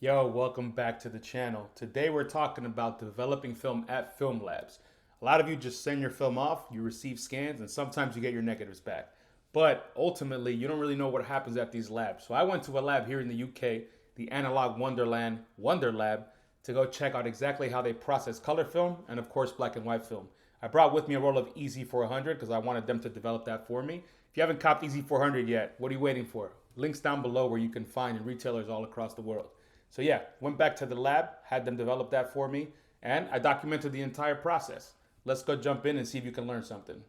Yo, welcome back to the channel. Today we're talking about developing film at film labs. A lot of you just send your film off, you receive scans, and sometimes you get your negatives back. But ultimately, you don't really know what happens at these labs. So I went to a lab here in the UK, the Analogue Wonderland Wonder Lab, to go check out exactly how they process color film and of course black and white film. I brought with me a roll of Easy 400 because I wanted them to develop that for me. If you haven't copped Easy 400 yet, what are you waiting for? Links down below where you can find in retailers all across the world. So yeah, went back to the lab, had them develop that for me, and I documented the entire process. Let's go jump in and see if you can learn something.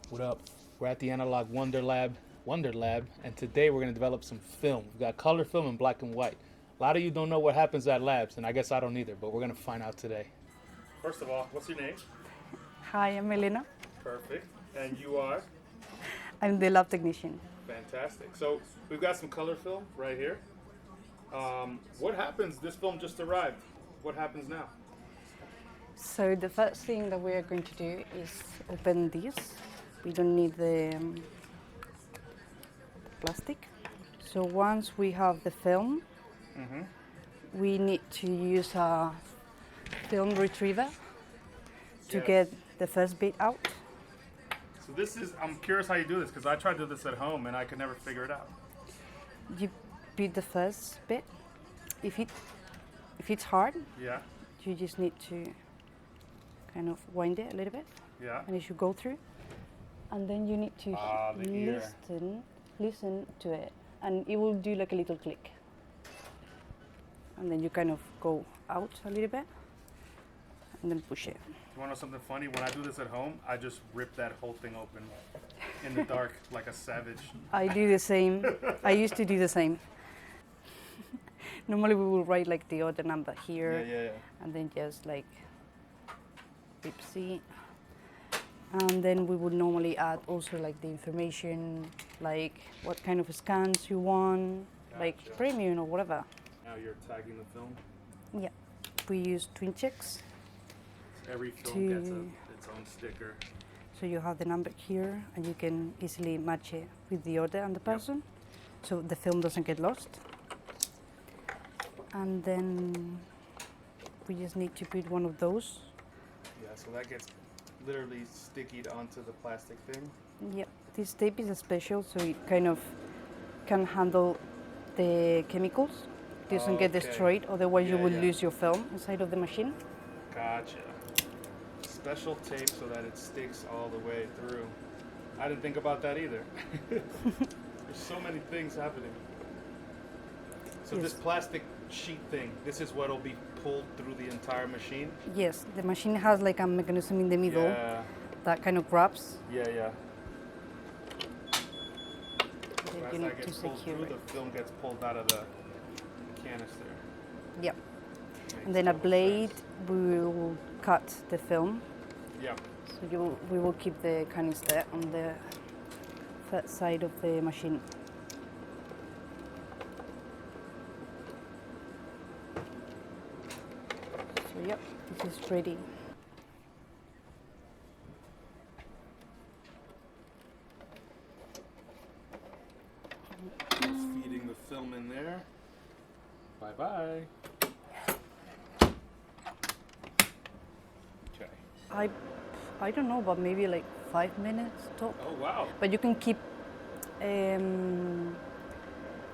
What up? We're at the Analog Wonder Lab, and today we're gonna develop some film. We've got color film and black and white. A lot of you don't know what happens at labs, and I guess I don't either, but we're gonna find out today. First of all, what's your name? Hi, I'm Elena. Perfect. And you are? I'm the lab technician. Fantastic. So we've got some color film right here. What happens? This film just arrived. What happens now? So the first thing that we are going to do is open this. We don't need the plastic. So once we have the film, we need to use a film retriever to get the first bit out. So this is, I'm curious how you do this because I tried to do this at home and I could never figure it out. You beat the first bit. If it's hard, Yeah, you just need to kind of wind it a little bit, yeah. and it should go through. And then you need to the ear. listen to it, and it will do like a little click. And then you kind of go out a little bit, and then push it. You want to know something funny? When I do this at home, I just rip that whole thing open in the dark like a savage. I do the same. I used to do the same. Normally we will write like the order number here, Yeah. and then just like Ipsy. And then we would normally add also like the information, like what kind of scans you want, like Gotcha. premium or whatever. Now you're tagging the film. Yeah, we use twin checks. Every film gets To- its own sticker. So you have the number here, and you can easily match it with the order and the person, so the film doesn't get lost. And then we just need to put one of those. Yeah, so that gets literally stickied onto the plastic thing. Yep, this tape is special, so it kind of can handle the chemicals. It doesn't get Okay. destroyed, otherwise you Yeah, will yeah. lose your film inside of the machine. Gotcha. Special tape so that it sticks all the way through. I didn't think about that either. There's so many things happening. So this Yes. plastic sheet thing, this is what'll be pulled through the entire machine? Yes, the machine has like a mechanism in the middle Yeah, that kind of grabs. yeah. that So you as need that to gets pulled secure through, it. the film gets pulled out of the canister. Yep. Makes And then a total blade, sense. we will cut the film. Yeah. So we will keep the canister on the third side of the machine. So yep, this is ready. Just feeding the film in there. Bye-bye. Okay. I don't know, but maybe like 5 minutes top. Oh, wow. But you can keep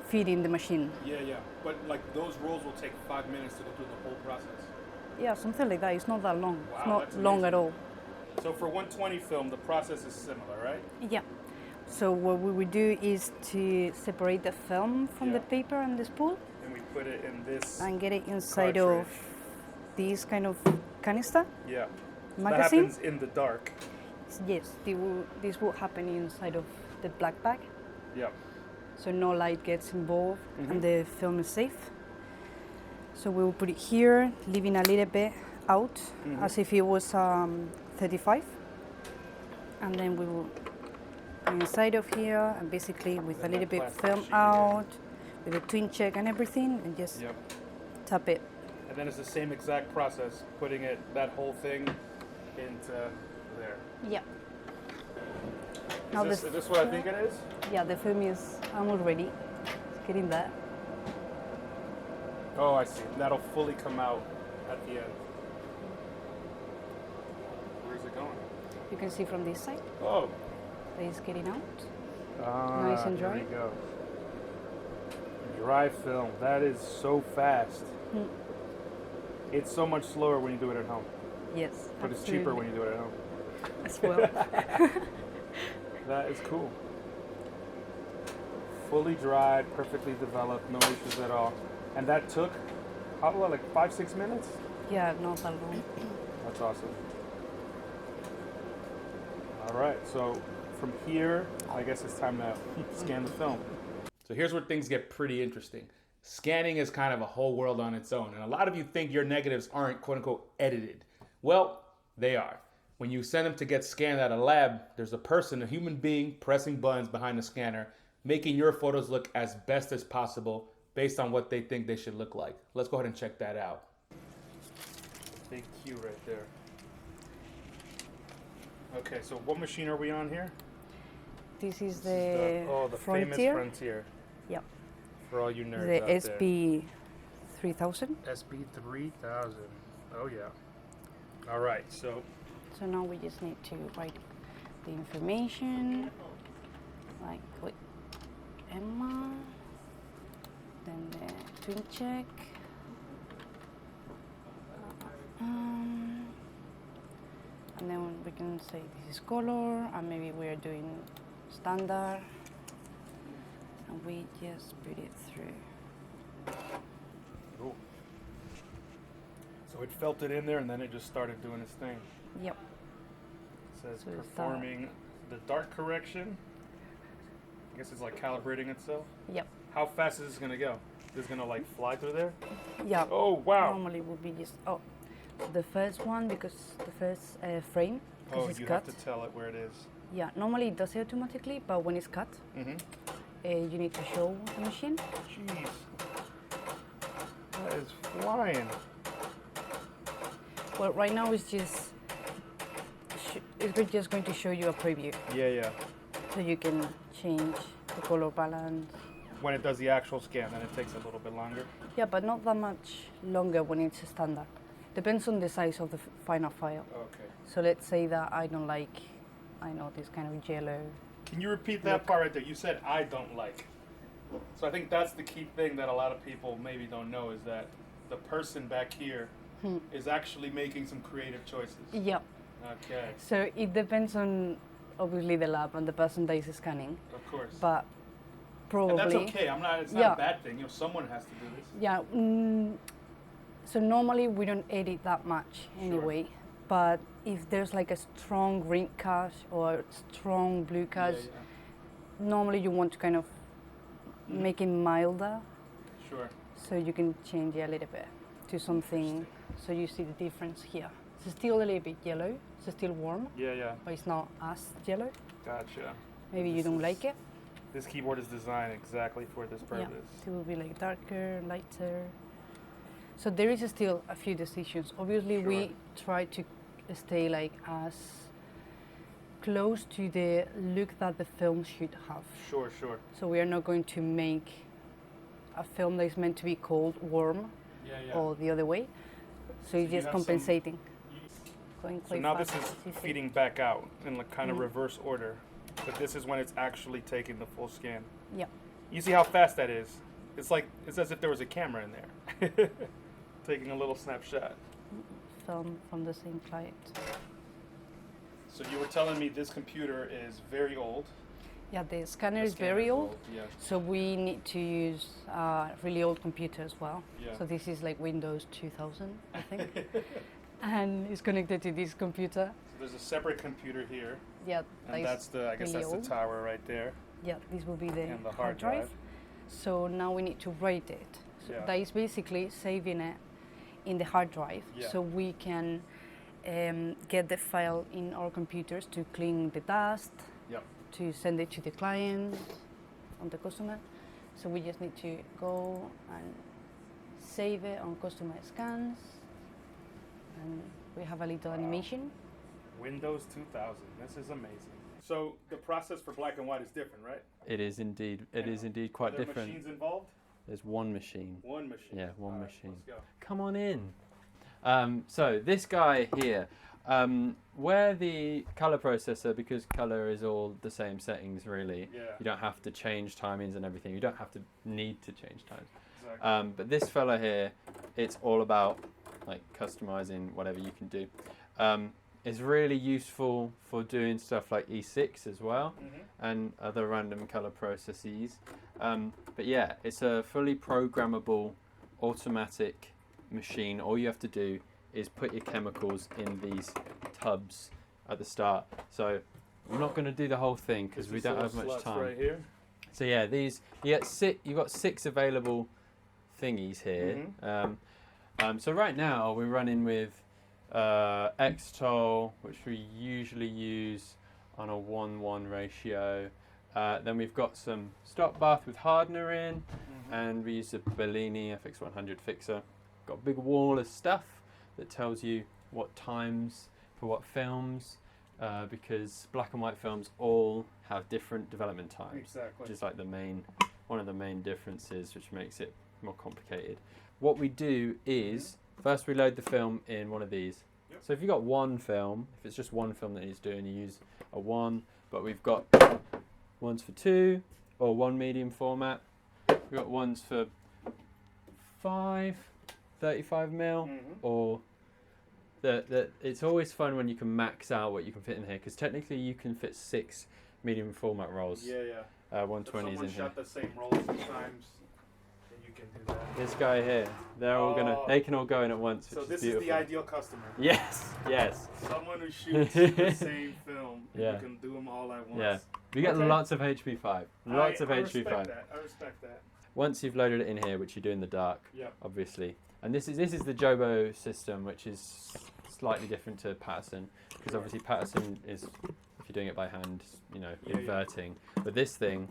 feeding the machine. Yeah. But like those rolls will take 5 minutes to go through the whole process. Yeah, something like that. It's not that long. Wow, It's not that's long at amazing. all. So for 120 film, the process is similar, right? Yeah. So what we would do is to separate the film from the Yeah. paper and the spool And we put it in this. and get it inside Cartridge. of this kind of canister Yeah. That magazine. happens in the dark. Yes, this will happen inside of the black bag, Yeah. so no light gets involved Mhm. and the film is safe. So we will put it here, leaving a little bit out Mhm. as if it was 35, and then we will go inside of here and basically with Then a little that bit plastic film sheet, yeah. out, with a twin check and everything, and just Yep. tap it. And then it's the same exact process, putting that whole thing into there. Yeah. Is this what I think it is? Yeah, the film is almost ready. It's getting there. Oh, I see. That'll fully come out at the end. Where's it going? You can see from this side Oh. that it's getting out. Nice and dry. There we go. Dry film. That is so fast. It's so much slower when you do it at home. Yes, But it's cheaper when you do it at home. as well. That is cool. Fully dried, perfectly developed, no issues at all. And that took, how long, like 5-6 minutes? Yeah, not that long. That's awesome. All right, so from here, I guess it's time to scan the film. So here's where things get pretty interesting. Scanning is kind of a whole world on its own, and a lot of you think your negatives aren't quote unquote edited. Well, they are. When you send them to get scanned at a lab, there's a person, a human being, pressing buttons behind the scanner, making your photos look as best as possible based on what they think they should look like. Let's go ahead and check that out. Big Q right there. Okay, so what machine are we on here? This is the the Frontier. famous Frontier. Yep. For all you nerds The out there. SB 3000. SB 3000. Oh yeah. All right, so So now we just need to write the information, like with Emma, then the twin check, and then we can say this is color, and maybe we are doing standard, and we just put it through. cool. So it felt it in there, and then it just started doing its thing. Yep. It says So it's performing the dark correction. I guess it's like calibrating itself. Yep. How fast is this gonna go? Is it gonna like fly through there? Yeah. Oh wow! Normally would be just the first one, because the first frame, because Oh, it's you cut. have to tell it where it is. Yeah, normally it does it automatically, but when it's cut, Mm-hmm. you need to show the machine. Jeez, that is flying. Well, right now it's just just going to show you a preview, Yeah, yeah. so you can change the color balance. When it does the actual scan, then it takes a little bit longer. Yeah, but not that much longer when it's standard. Depends on the size of the final file. Okay. So let's say that I don't like, I know, this kind of yellow. Can you repeat that part right there? You said I don't like. So I think that's the key thing that a lot of people maybe don't know, is that the person back here is actually making some creative choices. Yeah. Okay. So it depends on obviously the lab and the person that is scanning, Of course. but probably. And that's okay. It's not Yeah. a bad thing. Someone has to do this. Yeah. So normally we don't edit that much anyway, but if there's like a strong green cast or a strong blue cast, normally you want to kind of make it milder, Sure. so you can change it a little bit to something, so you see the difference here. It's still a little bit yellow, it's still warm, Yeah, yeah. but it's not as yellow. Gotcha. Maybe you This don't is- like it. This keyboard is designed exactly for this purpose. It will be like darker, lighter. So there is still a few decisions. Obviously, we try to stay like as close to the look that the film should have. Sure, sure. So we are not going to make a film that is meant to be called warm Yeah, yeah. or the other way. So it's you just have some- compensating. Going So quite now this fast, is as you see. feeding back out in like kind of Mhm. reverse order. But this is when it's actually taking the full scan. Yeah. You see how fast that is? It's as if there was a camera in there. Taking a little snapshot. Film from the same client. So you were telling me this computer is very old. Yeah, the scanner The is scanner very old. Yeah. So we need to use a really old computer as well. Yeah. So this is like Windows 2000, I think. And it's connected to this computer. So there's a separate computer here. Yeah, And that's the, I guess really that's old. the tower right there. Yeah, this will be the, And the hard drive. So now we need to write it. So Yeah. that is basically saving it in the hard drive, Yeah. so we can get the file in our computers to clean the dust, Yep. to send it to the client, on the customer. So we just need to go and save it on customer scans, and we have a little animation. Windows 2000. This is amazing. So the process for black and white is different, right? It is indeed. It is indeed quite Are there different. machines involved? There's one machine. One machine. Yeah, one All right, machine. let's go. Come on in. So this guy here, where the color processor, because color is all the same settings really, you don't have to change timings and everything. You don't have to need to change times. Exactly. But this fella here, it's all about like customizing whatever you can do. It's really useful for doing stuff like E6 as well, and other random color processes. But yeah, it's a fully programmable automatic machine. All you have to do is put your chemicals in these tubs at the start. So I'm not going to do the whole thing because we don't have much time. Right here. So yeah, these you've got 6 available thingies here. So right now we're running with Xtol, which we usually use on a 1:1 ratio. Then we've got some stop bath with hardener in, and we use a Bellini FX100 fixer. Got a big wall of stuff that tells you what times for what films, because black and white films all have different development times. Exactly. Which is like one of the main differences, which makes it more complicated. What we do is first we load the film in one of these. So if you've got one film, if it's just one film that needs doing, you use a 1. But we've got ones for 2 or 1 medium format. We've got ones for 5, 35mm, or it's always fun when you can max out what you can fit in here, because technically you can fit 6 medium format rolls. 120s in here. Someone shot the same roll sometimes, then you can do that. This guy here, they can all go in at once. So which this is beautiful. is the ideal customer. Yes. Someone who shoots the same film. Yeah. You can do them all at once. Yeah. We get lots of HP5. Lots of HP5. I respect that. Once you've loaded it in here, which you do in the dark, obviously. And this is the Jobo system, which is slightly different to Patterson, because obviously Patterson is, if you're doing it by hand, inverting. But this thing,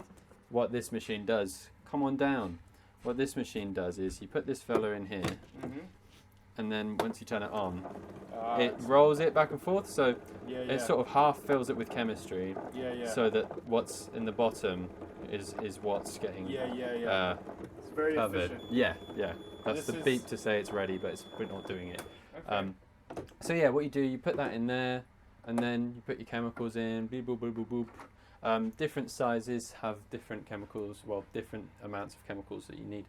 what this machine does, come on down. What this machine does is you put this fella in here, and then once you turn it on, it rolls it back and forth. So it sort of half fills it with chemistry, so that what's in the bottom is what's getting it's very covered. efficient. Yeah. That's the beep to say it's ready, but we're not doing it. Okay. So yeah, what you do, you put that in there, and then you put your chemicals in. Beep, boop, boop, boop, boop. Different sizes have different chemicals, different amounts of chemicals that you need.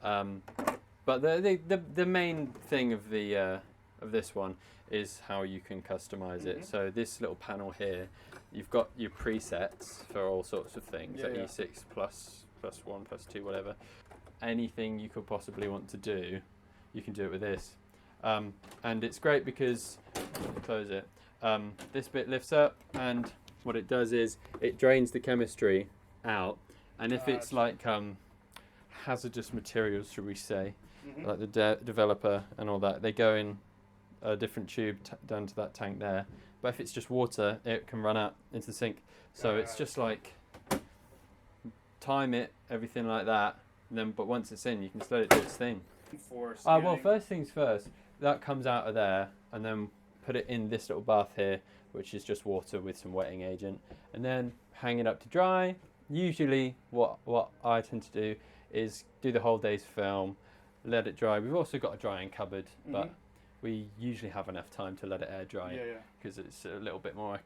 But the main thing of this one is how you can customize it. So this little panel here, you've got your presets for all sorts of things, like E6 plus 1 plus 2, whatever. Anything you could possibly want to do, you can do it with this. And it's great because, close it, this bit lifts up, and what it does is it drains the chemistry out. And if it's like hazardous materials, should we say, like the developer and all that, they go in a different tube down to that tank there. But if it's just water, it can run out into the sink. So it's just like time it, everything like that. But once it's in, you can just let it do its thing. Well, first things first, that comes out of there, and then put it in this little bath here, which is just water with some wetting agent, and then hang it up to dry. Usually what I tend to do is do the whole day's film, let it dry. We've also got a drying cupboard, but we usually have enough time to let it air dry, because it's a little bit more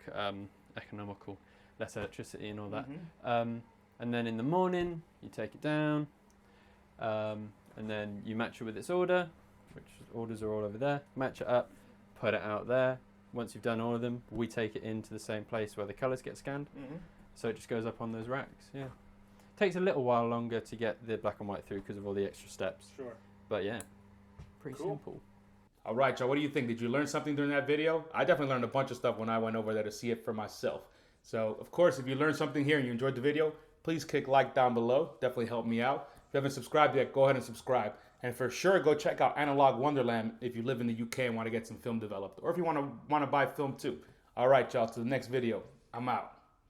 economical, less electricity and all that. And then in the morning, you take it down, and then you match it with its order, which orders are all over there. Match it up, put it out there. Once you've done all of them, we take it into the same place where the colours get scanned. So it just goes up on those racks. Takes a little while longer to get the black and white through because of all the extra steps. But yeah, pretty simple. All right, y'all, what do you think? Did you learn something during that video? I definitely learned a bunch of stuff when I went over there to see it for myself. So, of course, if you learned something here and you enjoyed the video, please click like down below. Definitely help me out. If you haven't subscribed yet, go ahead and subscribe. And for sure, go check out Analogue Wonderland if you live in the UK and want to get some film developed. Or if you want to buy film too. All right, y'all, to the next video. I'm out.